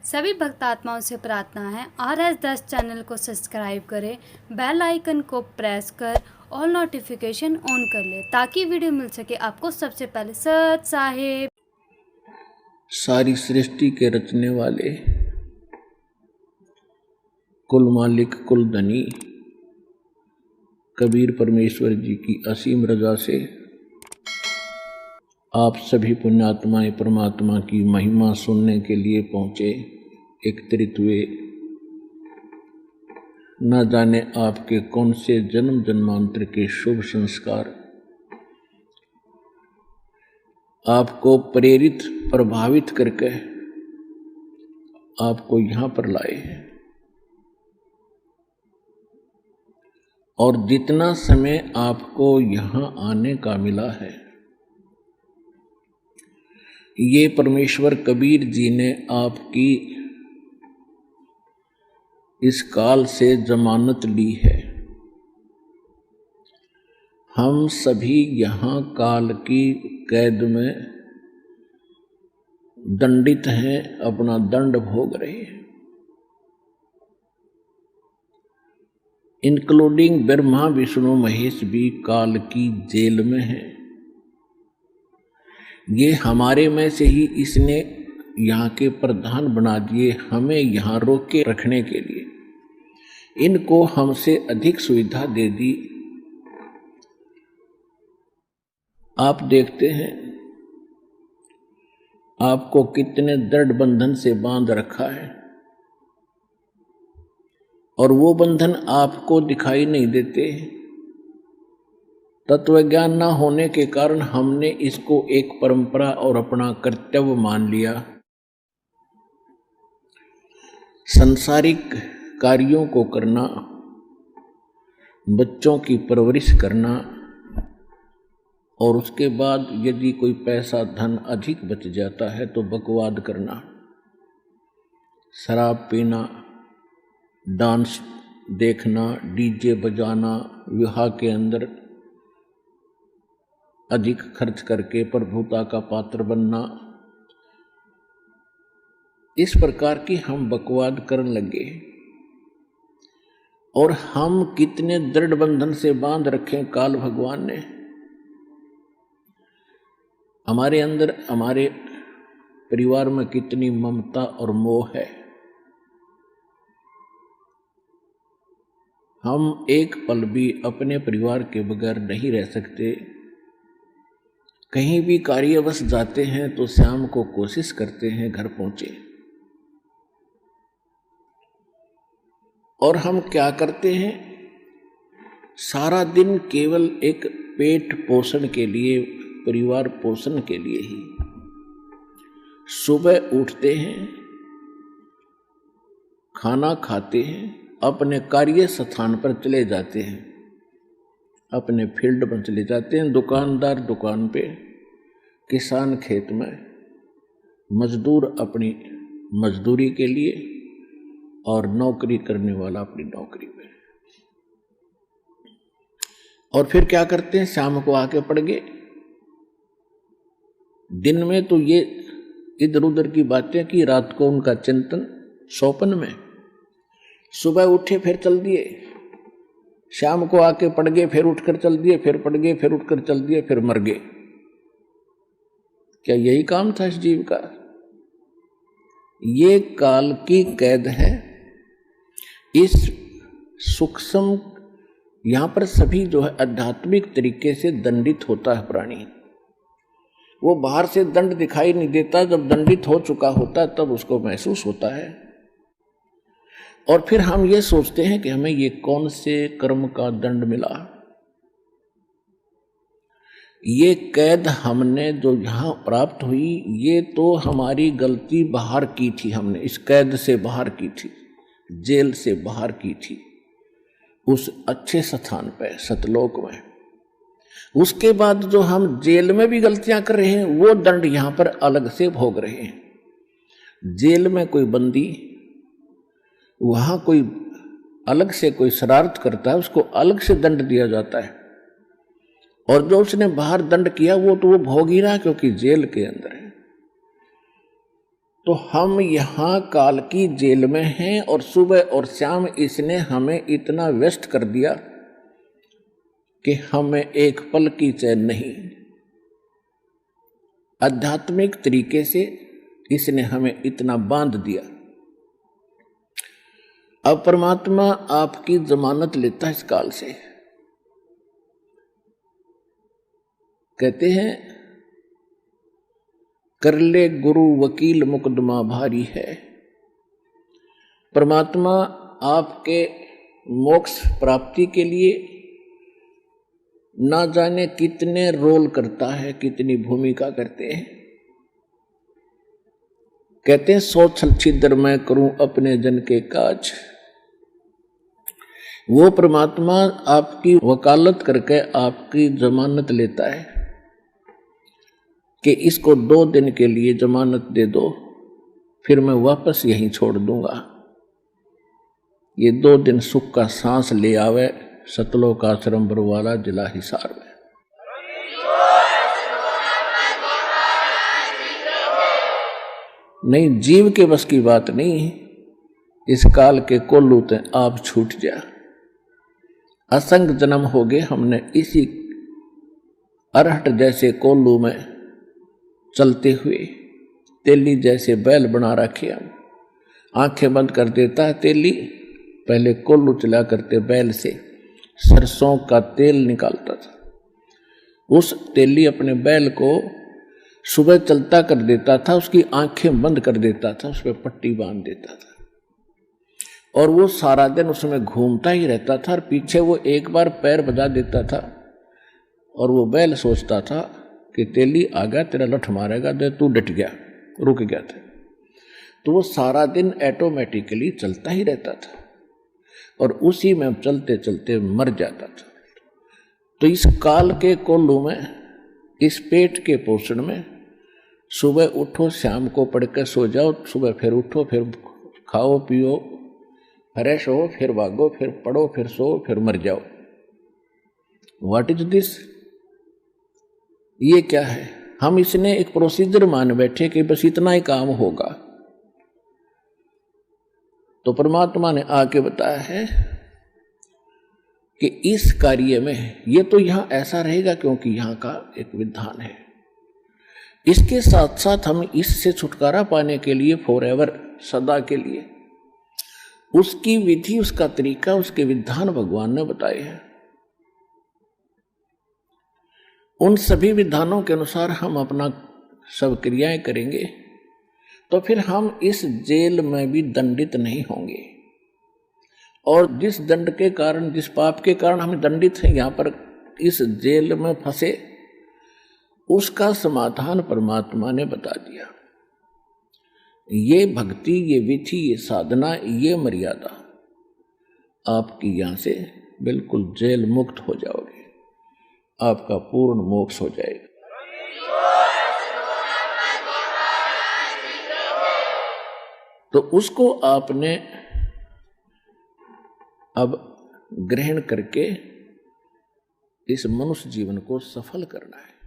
सभी भक्त आत्माओं से प्रार्थना है RS10 चैनल को सब्सक्राइब करें, बेल आइकन को प्रेस कर ऑल नोटिफिकेशन ऑन कर ले ताकि वीडियो मिल सके आपको सबसे पहले। सत साहिब। सारी सृष्टि के रचने वाले कुल मालिक कुल धनी कबीर परमेश्वर जी की असीम रजा से आप सभी पुण्यात्माएं परमात्मा की महिमा सुनने के लिए पहुंचे, एकत्रित हुए। न जाने आपके कौन से जन्म जन्मांतर के शुभ संस्कार आपको प्रेरित प्रभावित करके आपको यहां पर लाए हैं। और जितना समय आपको यहां आने का मिला है, ये परमेश्वर कबीर जी ने आपकी इस काल से जमानत ली है। हम सभी यहाँ काल की कैद में दंडित हैं, अपना दंड भोग रहे हैं। इंक्लूडिंग ब्रह्मा विष्णु महेश भी काल की जेल में हैं। ये हमारे में से ही इसने यहाँ के प्रधान बना दिए, हमें यहाँ रोक के रखने के लिए। इनको हमसे अधिक सुविधा दे दी। आप देखते हैं आपको कितने दृढ़ बंधन से बांध रखा है, और वो बंधन आपको दिखाई नहीं देते। तत्व ज्ञान न होने के कारण हमने इसको एक परंपरा और अपना कर्तव्य मान लिया। सांसारिक कार्यों को करना, बच्चों की परवरिश करना, और उसके बाद यदि कोई पैसा धन अधिक बच जाता है तो बकवाद करना, शराब पीना, डांस देखना, डीजे बजाना, विवाह के अंदर अधिक खर्च करके प्रभुता का पात्र बनना। इस प्रकार की हम बकवाद करने लगे। और हम कितने दृढ़ बंधन से बांध रखे काल भगवान ने। हमारे अंदर, हमारे परिवार में कितनी ममता और मोह है। हम एक पल भी अपने परिवार के बगैर नहीं रह सकते। कहीं भी कार्यवश जाते हैं तो शाम को कोशिश करते हैं घर पहुंचे। और हम क्या करते हैं, सारा दिन केवल एक पेट पोषण के लिए, परिवार पोषण के लिए ही सुबह उठते हैं, खाना खाते हैं, अपने कार्य स्थान पर चले जाते हैं, अपने फील्ड पर चले जाते हैं, दुकानदार दुकान पे, किसान खेत में, मजदूर अपनी मजदूरी के लिए, और नौकरी करने वाला अपनी नौकरी में। और फिर क्या करते हैं, शाम को आके पड़ गए। दिन में तो ये इधर उधर की बातें की, रात को उनका चिंतन सौपन में। सुबह उठे फिर चल दिए, शाम को आके पड़ गए, फिर उठकर चल दिए, फिर पड़ गए, फिर उठकर चल दिए, फिर मर गए। क्या यही काम था इस जीव का? ये काल की कैद है। इस सूक्ष्म, यहां पर सभी जो है आध्यात्मिक तरीके से दंडित होता है प्राणी। वो बाहर से दंड दिखाई नहीं देता, जब दंडित हो चुका होता है तब उसको महसूस होता है। और फिर हम ये सोचते हैं कि हमें ये कौन से कर्म का दंड मिला। ये कैद हमने जो यहाँ प्राप्त हुई, ये तो हमारी गलती बाहर की थी। हमने इस कैद से बाहर की थी, जेल से बाहर की थी, उस अच्छे स्थान पे सतलोक में। उसके बाद जो हम जेल में भी गलतियां कर रहे हैं, वो दंड यहाँ पर अलग से भोग रहे हैं। जेल में कोई बंदी, वहां कोई अलग से कोई शरारत करता है, उसको अलग से दंड दिया जाता है। और जो उसने बाहर दंड किया वो तो वो भोग ही रहा, क्योंकि जेल के अंदर है। तो हम यहाँ काल की जेल में हैं और सुबह और शाम इसने हमें इतना व्यस्त कर दिया कि हमें एक पल की चैन नहीं। आध्यात्मिक तरीके से इसने हमें इतना बांध दिया। अब परमात्मा आपकी जमानत लेता है इस काल से। कहते हैं कर ले गुरु वकील मुकदमा भारी है। परमात्मा आपके मोक्ष प्राप्ति के लिए ना जाने कितने रोल करता है, कितनी भूमिका करते हैं। कहते हैं सौ छल छिद्र मैं करूं अपने जन के काज। वो परमात्मा आपकी वकालत करके आपकी जमानत लेता है कि इसको 2 दिन के लिए जमानत दे दो, फिर मैं वापस यहीं छोड़ दूंगा। ये 2 दिन सुख का सांस ले आवे सतलोक आश्रम बरवाला जिला हिसार में। नहीं, जीव के बस की बात नहीं। इस काल के कोल्लू ते आप छूट जा। असंग जन्म हो गए हमने इसी अरहट जैसे कोल्लू में चलते हुए। तेली जैसे बैल बना रखे हम। आंखें बंद कर देता है तेली, पहले कोल्लू चला करते बैल से सरसों का तेल निकालता था। उस तेली अपने बैल को सुबह चलता कर देता था, उसकी आंखें बंद कर देता था, उस पर पट्टी बांध देता था और वो सारा दिन उसमें घूमता ही रहता था। और पीछे वो एक बार पैर बजा देता था और वो बैल सोचता था कि तेली आ गया, तेरा लठ मारेगा, दे तू डट गया, रुक गया था। तो वो सारा दिन ऑटोमेटिकली चलता ही रहता था और उसी में चलते चलते मर जाता था। तो इस काल के कोल्लू में, इस पेट के पोषण में, सुबह उठो शाम को पढ़ के सो जाओ, सुबह फिर उठो, फिर खाओ पियो, फ्रेश हो, फिर भागो, फिर पढ़ो, फिर सो, फिर मर जाओ। What is this? ये क्या है? हम इसने एक प्रोसीजर मान बैठे कि बस इतना ही काम होगा। तो परमात्मा ने आके बताया है कि इस कार्य में ये तो यहां ऐसा रहेगा क्योंकि यहां का एक विधान है। इसके साथ साथ हम इससे छुटकारा पाने के लिए फॉरएवर, सदा के लिए, उसकी विधि, उसका तरीका, उसके विधान भगवान ने बताए हैं। उन सभी विधानों के अनुसार हम अपना सब क्रियाएं करेंगे तो फिर हम इस जेल में भी दंडित नहीं होंगे। और जिस दंड के कारण, जिस पाप के कारण हम दंडित हैं, यहां पर इस जेल में फंसे, उसका समाधान परमात्मा ने बता दिया। ये भक्ति, ये विधि, ये साधना, ये मर्यादा, आपकी यहां से बिल्कुल जेल मुक्त हो जाओगे, आपका पूर्ण मोक्ष हो जाएगा। तो उसको आपने अब ग्रहण करके इस मनुष्य जीवन को सफल करना है।